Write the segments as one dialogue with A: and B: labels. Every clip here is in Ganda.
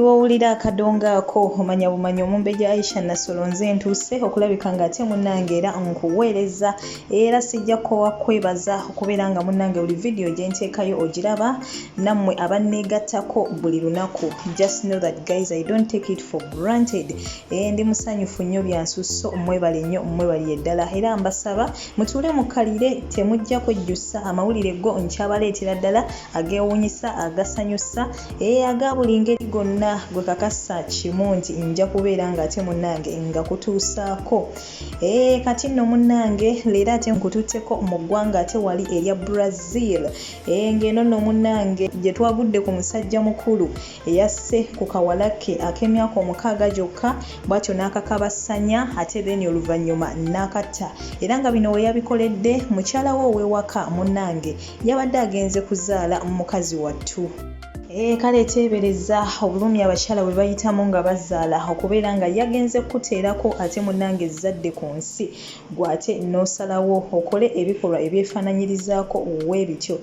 A: wawulira akadongo ako omanya bumanyi Omumbejja Aisha Nassolo nze ntuuse okulabika nga ate munnange era nkuweereza era sijja kwebaza okubeera nga munnange buli video gye nteekayo ogiraba nammwe abanneegattako buli lunaku. Just know that guys, I don't take it for granted. Ndi musanyufu nnyo byansusso, mwebale nnyo, mwebale ddala era mbasaba mutuule mukalire temujja kwejjusa amawulire go nkyabaleetera ddala ageewuunyisa agasanyusa aga buli ngeri gonna gwe kakasa kimu nti nja kubeera nga ate munnange nga kutuusaako. Kati nno munnange leero ate nkututteko mu ggwanga ate wali erya Brazil. Ng'eno nno munnange gye twagudde ku musajja mukulu eyasse ku kawalake ak'emyaka 6 gyokka bw'atyo n'akakabasanya ate then oluvannyuma n'akatta. Era nga bino we yabikoledde mukyala we ow'ewaka munnange yabadde agenze kuzaala mukazi wattu. Kale teebereza obulumi abakyala bwe bayitamu nga bazaala okubeera nga yagenze kuteerako ate munnange ezzadde ku nsi gw'ate n'osalawo okole ebikolwa ebyefaananyirizaako weebityo.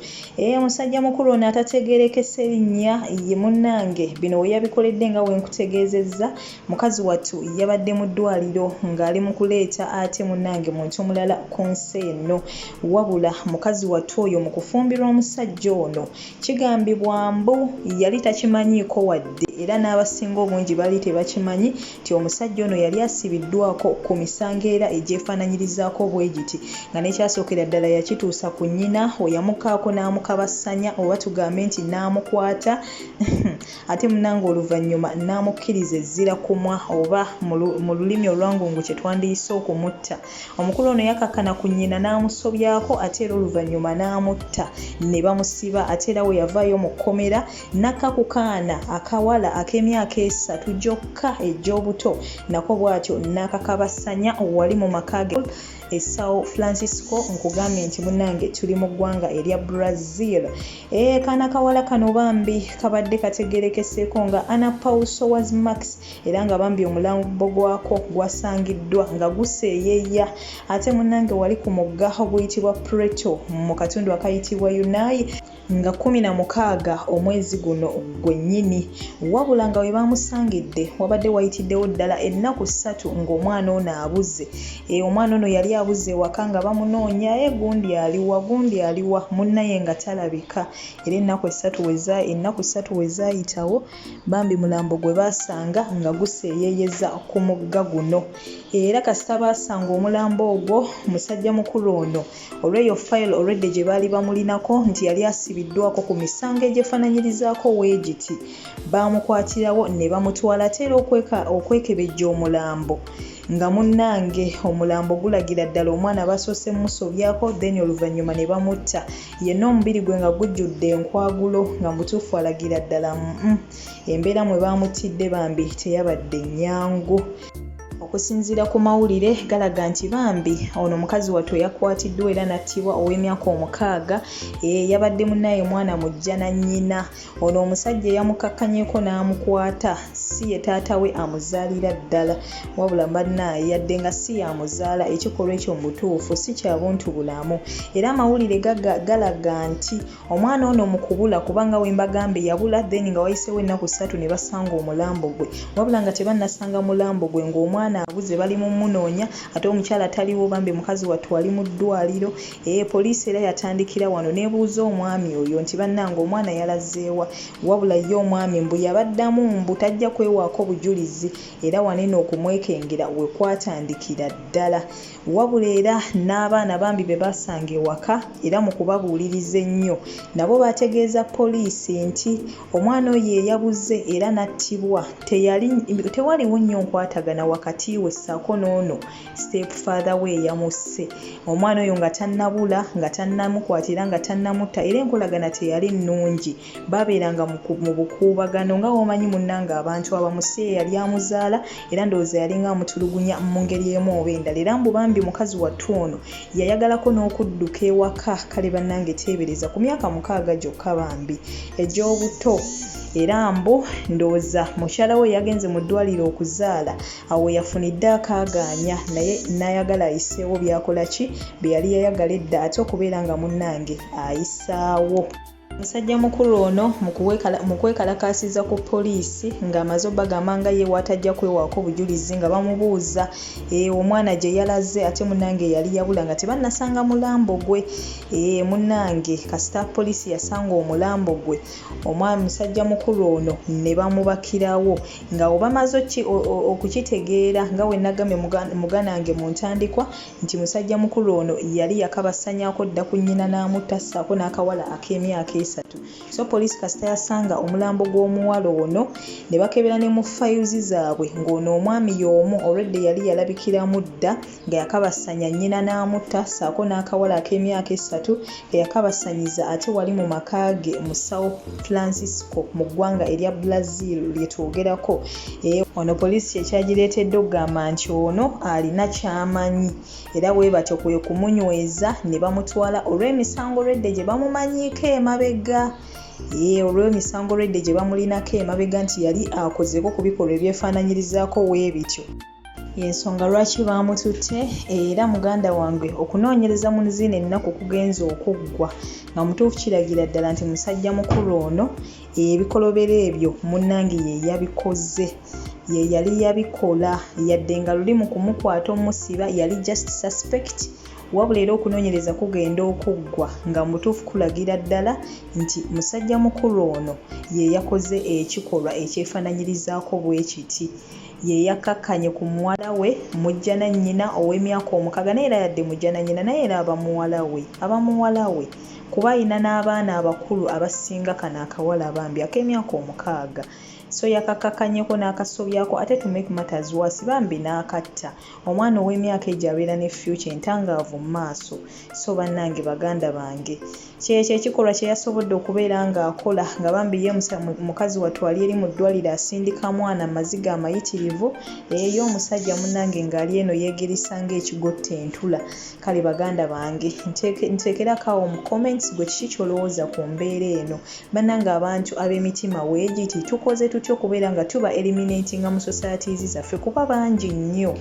A: Omusajja mukulu ono atategeerekese erinnya ye munnange bino we yabikoledde nga we nkutegeezezza mukazi wattu yabadde mu ddwaliro ng'ali mu kuleeta ate munnange muntu mulala ku nsi eno. Wabula mukazi wattu oyo mu kufumbirwa omusajja ono kigambibwa mbu yali takimanyiiko wadde era n'abasinga obungi bali tebakimanyi nti omusajja ono yali asibiddwako ku misango era egyefaananyirizaako bwe giti nga n'ekyasookera ddala yakituusa ku nnyina oyamukaako n'amukabasanya oba tugambe nti n'amukwata ate munnange oluvannyuma n'amukkiriza ezzira kumwa oba mu lulimi olwangungu kye twandiyise okumutta. Omukulu ono yakakkana ku nnyina n'amusobyako ate era oluvannyuma n'amutta ne bamusiba ate era we yavaayo mu kkomera nakka ku kaana akawala ak'emyaka 3 gyokka egy'obuto nako bw'atyo n'akakabasanya wali mu maka ge Sao Francisco. Nkugambye nti munnange tuli mu ggwanga erya Brazil. Kaana kawala kano bambi kabadde kategeerekeseeko nga Ana Pauso was Max era nga bambi omulambo gwako gwasangiddwa nga guseeyeeya ate munnange wali ku mugga oguyitibwa Preto mu katundu akayitibwa Unai nga 16 omwezi guno gwennyini. Wabula nga we bamusangidde wabadde wayitiddewo ddala ennaku 3 ng'omwana ono abuze. Omwana ono yali abuze ewaka nga bamunoonya gundi aliwa munnaye nga talabika era ennaku 3 we zaayitawo bambi mulambo gwe baasanga nga guseeyeeyeza ku mugga guno. Era kasita baasanga omulambo ogwo musajja mukulu ono olw'eyo file already gye baali bamulinako nti yali asibiddwako ku misango egyefaananyirizaako weegiti baamukwatirawo ne bamutwala teera okwekebejja omulambo nga munnange omulambo gulagira ddala omwana basoose musobyako then oluvannyuma ne bamutta yenna omubiri gwe nga gujjudde enkwagulo nga mutuufu alagira ddala embeera mwe baamutidde bambi teyabadde nnyangu. Okusinziira ku mawulire galaga nti bambi ono mukazi wattu yakwatiddwa era nattibwa ow'emyaka 6 yabadde munnaye mwana mujja na nnyina. Ono omusajja yamukakkanyeeko n'amukwata si ye taata we amuzaalira ddala wabula bannaye yadde nga si yamuzaala ekikolwa ekyo mu butuufu si kya buntu bulamu. Era amawulire galaga nti omwana ono mu kubula kubanga we mbagambe yabula then nga wayiseewo ennaku 3 ne basanga omulambo gwe wabula nga tebannasanga mulambo gwe ng'omwana abuze bali mu munoonya ate omukyala taliwo bambi mukazi wattu wali mu ddwaliro. Poliisi era yatandikira wano nebuuza omwami oyo nti bannange omwana yalazeewa wabula ye omwami mbu yabaddamu mbu tajja kwewaako bujulizi era wanene okumwekengera we kwatandikira ddala. Wabula era n'abaana bambi be basanga ewaka era mu kubabuuliriza ennyo nabo bategeeza poliisi nti omwana oyo eyabuze era nattibwa tewaliwo nnyo nkwatagana wakati we ssaako n'ono step father we yamusse. Omwana oyo nga tannabula nga tannamukwatira nga tannamutta era enkolagana teyali nnungi babeeranga mu bukuubagano nga womanyi munnange abantu abamusi yali amuzaala era ndowooza yalinga amutulugunya mu ngeri emu oba endala era mbu bambi mukazi wattu ono yayagalako n'okudduka ewaka kale bannange teebereza ku myaka 6 gyokka bambi egy'obuto. Era mbu ndowooza mukyala we yagenze mu ddwaliro okuzaala awo yafunidde akaagaanya naye n'ayagala ayiseewo byakola ki bye yali yayagala edda ate okubeera nga munnange ayisaawo. Musajja mukulu ono mu kwekalakaasiza ku poliisi ng'amaze obbagamba nga ye waatajja kwewaako bujulizi nga bamubuuza omwana gye yalaze ate munnange yali yabula nga tebannasanga mulambo gwe. Munnange kasita poliisi yasanga omulambo gwe omwana musajja mukulu ono ne bamubakirawo nga obamaze okukitegeera nga we nagambye muganange mu ntandikwa nti musajja mukulu ono yali yakabasanyaako dda ku nnyina n'amutta ssaako n'akawala ak'emyaka 3. So poliisi kasita yasanga omulambo gw'omuwala ono ne bakebera ne mu fayuzi zaabwe ng'ono omwami y'omu olwedde yali yalabikiramu dda nga yakabasanya nnyina n'amutta ssaako n'akawala ak'emyaka 3 nga yakabasanyiza ate wali mu maka ge mu Sao Francisco mu ggwanga erya Brazil lye twogerako. Ono poliisi ekyagireetedde okugamba nti ono alina ky'amanyi era bwe batyo kwe kumunyweza ne bamutwala olw'emisango lwedde gye bamumanyiiko emabega. Olw'emisango lwedde gye bamulinako emabega nti yali akozeko ku bikolwa ebyefaananyirizaako weebityo. Y'ensonga lwaki baamututte era muganda wange okunoonyereza mu zino ennaku kugenza okuggwa nga mutuufu kiragira ddala nti musajja mukulu ono ebikolobero ebyo munnange ye yabikoze. Ye yali yabikola yadde nga luli mu kumukwata omusiba yali just suspect wabula era okunoonyereza kugenda okuggwa nga mutuufu kulagira ddala nti musajja mukulu ono ye yakoze ekikolwa ekyefaananyirizaako bwe kiti. Ye yakkakkanye ku muwala we mujja na nnyina ow'emyaka 6 naye era yadde mujja na nnyina naye era abamuwala we kuba ayina n'abaana abakulu abasinga kano akawala bambi ak'emyaka 6. So yakakkakkanyeko n'akasobyako ate to make matters worse bambi n'akatta omwana ow'emyaka egyo abeera ne future entangaavu mu maaso. So bannange baganda bange kyekyo ekikolwa kye yasobodde okubeera ng'akola nga bambi ye mukazi watwali eri mu ddwaliro asindika mwana amaziga amayitirivu eyo omusajja munnange ng'ali eno yeegerisa ng'ekigotta entula. Kale baganda bange nteekerako mu comments gwe kiki ky'olowooza ku mbeera eno. Bannange abantu ab'emitima weegiti tukoze tutya okubeera nga tuba eliminatinga mu societies zaffe kuba bangi nnyo.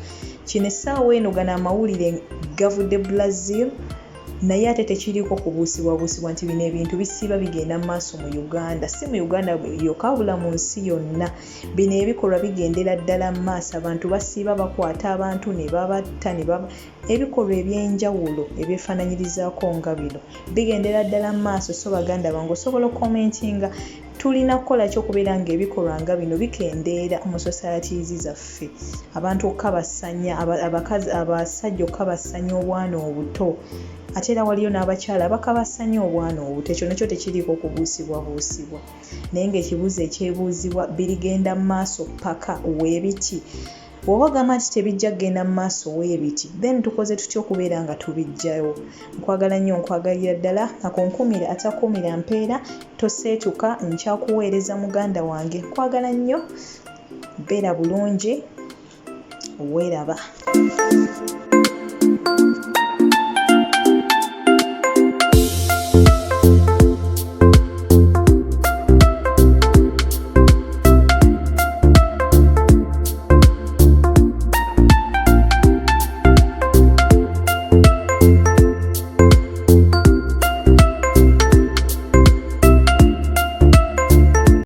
A: Kino essaawa eno gano amawulire gavudde Brazil naye ate tekiriko kubuusibwabuusibwa nti bino ebintu bisiiba bigenda mu maaso mu Uganda. Si mu Uganda yokka wabula mu nsi yonna bino ebikolwa bigendera ddala mu maaso. Abantu basiiba bakwata abantu ne babatta ebikolwa eby'enjawulo ebyefaananyirizaako nga bino bigendera ddala mu maaso. So baganda bange osobola okukomentinga tulina kukola ki okubeera ng'ebikolwa nga bino bikendeera mu societies zaffe. Abantu okukabasanya abasajja okukabasanya obwana obuto ate era waliyo n'abakyala bakabasanya obwana obuto. Ekyo nakyo tekiriiko kubuusibwabuusibwa naye ng'ekibuuzo ekyebuuzibwa birigenda mu maaso paka weebiti. Bw'oba ogamba nti tebijja kgenda mu maaso weebiti then tukoze tutya okubeera nga tubijjayo. Nkwagala nnyo nkwagalira ddala akonkumira atakumira mpeera toseetuka nkyakuweereza muganda wange. Nkwagala nnyo beera bulungi weeraba.